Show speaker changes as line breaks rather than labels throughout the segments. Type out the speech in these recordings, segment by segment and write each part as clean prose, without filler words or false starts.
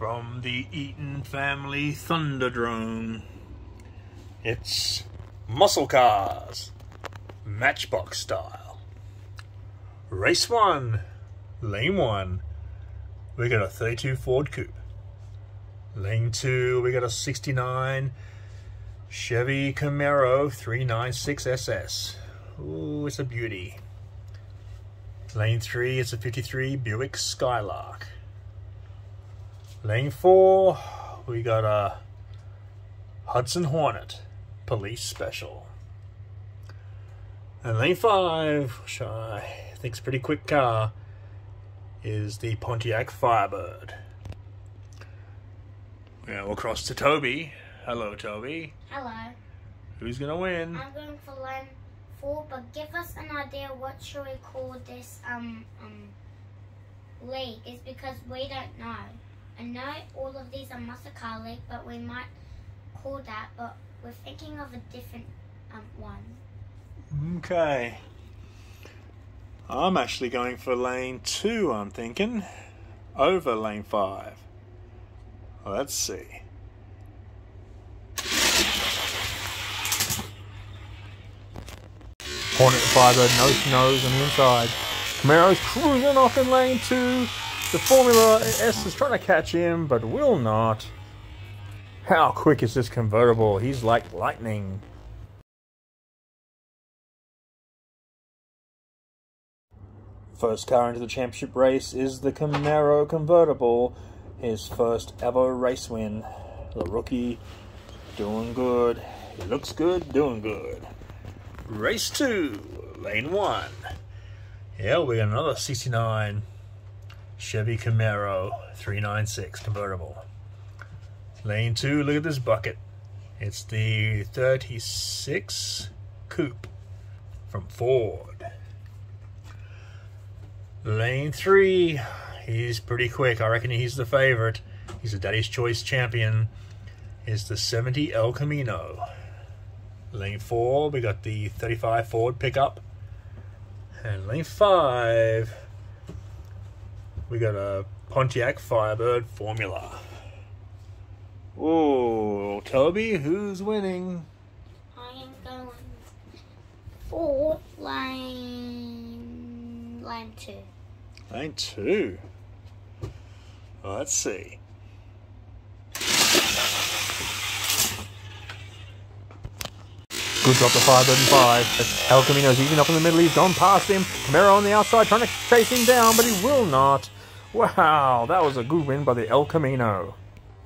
From the Eaton family Thunderdrome, it's muscle cars, Matchbox style. Race 1, lane 1, we got a 32 Ford Coupe. Lane 2, we got a 69 Chevy Camaro 396 SS. Ooh, it's a beauty. Lane 3, it's a 53 Buick Skylark. Lane 4, we got a Hudson Hornet Police Special. And lane 5, which I think is a pretty quick car, is the Pontiac Firebird. Now we'll cross to Toby. Hello, Toby.
Hello.
Who's gonna win?
I'm going for lane 4, but give us an idea what should we call this league, is because we don't know. I know all of these are muscle car league, but we might call that, but we're thinking of a different one.
Okay. I'm actually going for lane 2, I'm thinking, over lane 5. Let's see. Hornet Firebird, nose on the inside. Camaro's cruising off in lane 2. The Formula S is trying to catch him, but will not. How quick is this convertible? He's like lightning. First car into the championship race is the Camaro convertible. His first ever race win. The rookie doing good. He looks good, doing good. Race 2, lane 1. Yeah, we got another 69 Chevy Camaro 396 convertible. Lane 2, look at this bucket. It's the 36 Coupe from Ford. Lane 3, he's pretty quick. I reckon he's the favorite. He's a Daddy's Choice champion. Is the 70 El Camino. Lane 4, we got the 35 Ford pickup. And lane 5, we got a Pontiac Firebird Formula. Oh, Toby, who's winning?
I am going for lane 2.
Lane 2. Well, let's see. Good drop to Firebird in 5. El Camino's even up in the middle. He's gone past him. Camaro on the outside trying to chase him down, but he will not. Wow, that was a good win by the El Camino.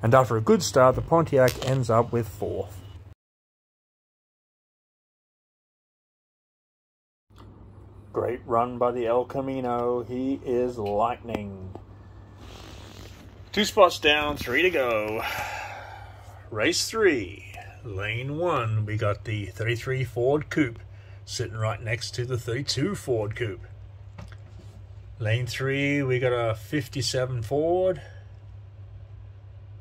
And after a good start, the Pontiac ends up with 4th. Great run by the El Camino. He is lightning. 2 spots down, 3 to go. Race 3. Lane 1, we got the 33 Ford Coupe sitting right next to the 32 Ford Coupe. Lane 3, we got a 57 Ford.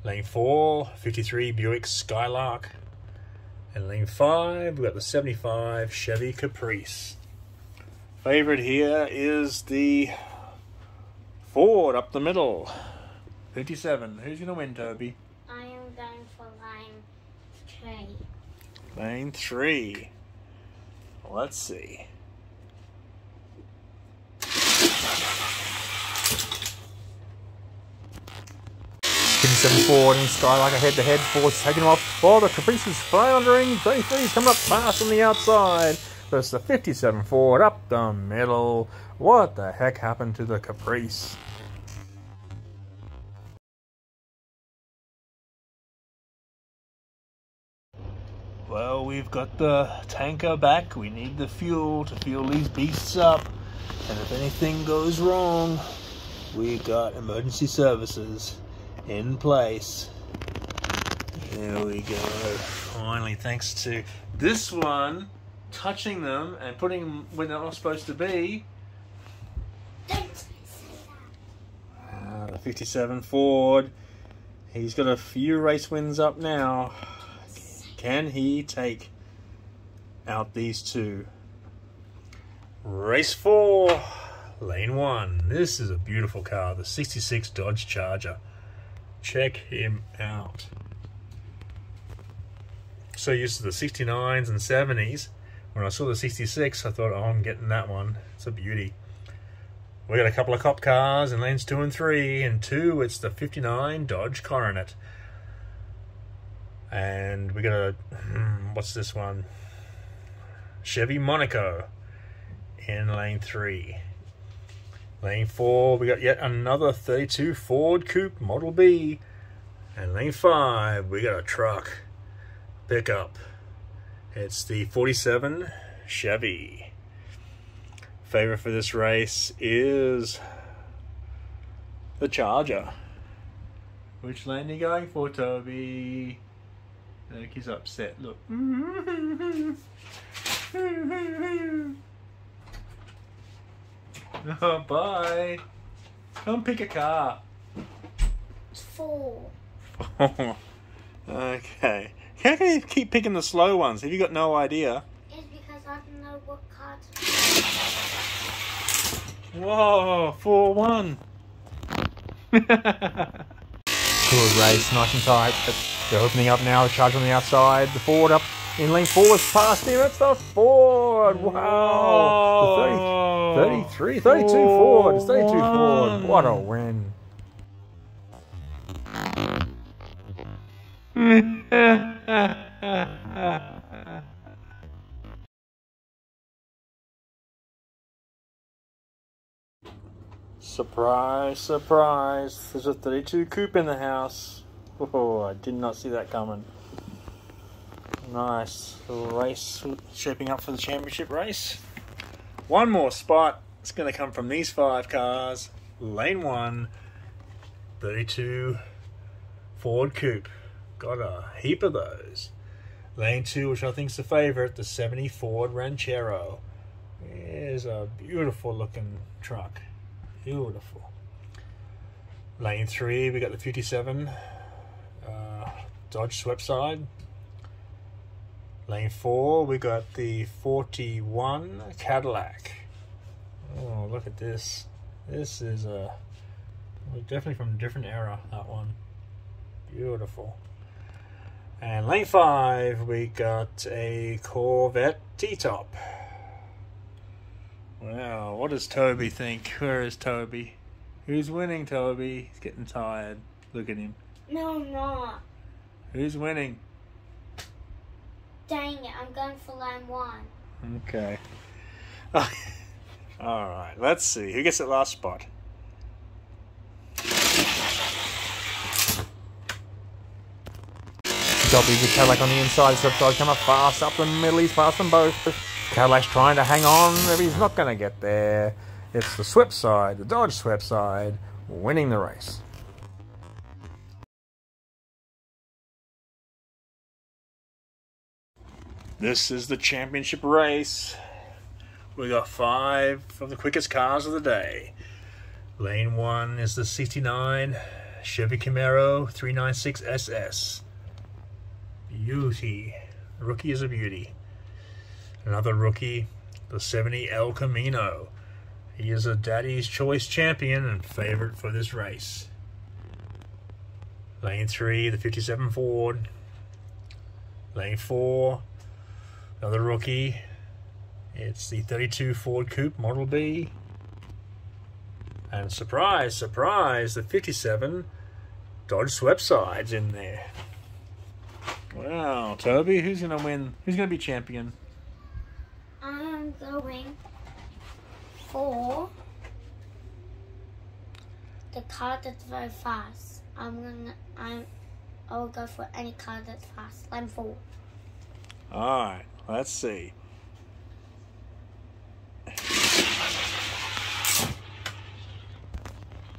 Lane 4, 53 Buick Skylark. And lane 5, we got the 75 Chevy Caprice. Favorite here is the Ford up the middle. 57. Who's going to win, Toby?
I am going for lane 3.
Lane 3. Let's see. Ford and Skylark head-to-head. Ford's taking him off. Oh, the Caprice is floundering. 33's coming up fast on the outside. There's the 57 Ford up the middle. What the heck happened to the Caprice? Well, we've got the tanker back. We need the fuel to fuel these beasts up. And if anything goes wrong, we got emergency services in place. There we go. Finally, thanks to this one touching them and putting them where they're not supposed to be. The 57 Ford. He's got a few race wins up now. Can he take out these two? Race 4, lane 1. This is a beautiful car, the 66 Dodge Charger. Check him out. So used to the 69s and 70s. When I saw the 66, I thought, oh, I'm getting that one. It's a beauty. We got a couple of cop cars in lanes 2 and 3. In 2, it's the 59 Dodge Coronet. And we got a, what's this one? Chevy Monaco in lane 3. Lane 4, we got yet another 32 Ford Coupe Model B. And lane 5, we got a truck pickup. It's the 47 Chevy. Favorite for this race is the Charger. Which lane are you going for, Toby? Look, he's upset. Look. Oh, bye. Come pick a car.
It's 4.
Okay. How can you keep picking the slow ones? Have you got no idea?
It's because I don't know what car to pick.
Whoa, 4-1. Good race, nice and tight. They're opening up now, the Charger on the outside. The Ford up in lane 4 is past him. It's the Ford. Wow. The 32 Ford. It's 32 Ford. What a win. Surprise, surprise. There's a 32 Coupe in the house. Oh, I did not see that coming. Nice little race shaping up for the championship race. One more spot. It's going to come from these 5 cars. Lane 1, 32 Ford Coupe. Got a heap of those. Lane 2, which I think is the favorite, the 70 Ford Ranchero. Is a beautiful looking truck. Beautiful. Lane 3, we got the 57 Dodge Sweepside. Lane 4, we got the 41 Cadillac. Oh, look at this. This is definitely from a different era, that one. Beautiful. And lane 5, we got a Corvette T-Top. Wow, what does Toby think? Where is Toby? Who's winning, Toby? He's getting tired. Look at him.
No, I'm not.
Who's winning?
Dang it, I'm going for lane 1.
Okay. Alright, let's see. Who gets that last spot? Dobby's the Cadillac on the inside, so Dodge come up fast up the middle. He's past them both. Cadillac's trying to hang on, but he's not going to get there. It's the Sweepside, the Dodge Sweepside, winning the race. This is the championship race. We got 5 of the quickest cars of the day. Lane 1 is the 69 Chevy Camaro 396 SS. Beauty. Rookie is a beauty. Another rookie, the 70 El Camino. He is a Daddy's Choice champion and favorite for this race. Lane 3, the 57 Ford. Lane 4, another rookie. It's the 32 Ford Coupe Model B. And surprise, surprise, the 57 Dodge Sweepside's in there. Wow, Toby, who's going to win? Who's going to be champion?
I'm going for the car that's very fast. I'll go for any car that's fast. Lane 4.
Alright, let's see.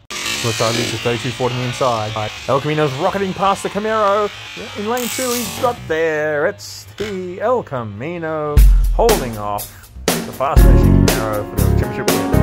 Sweepside leads the 32 Ford on the inside. El Camino's rocketing past the Camaro. In lane 2, he's got there. It's the El Camino holding off the fast racing Camaro for the championship win.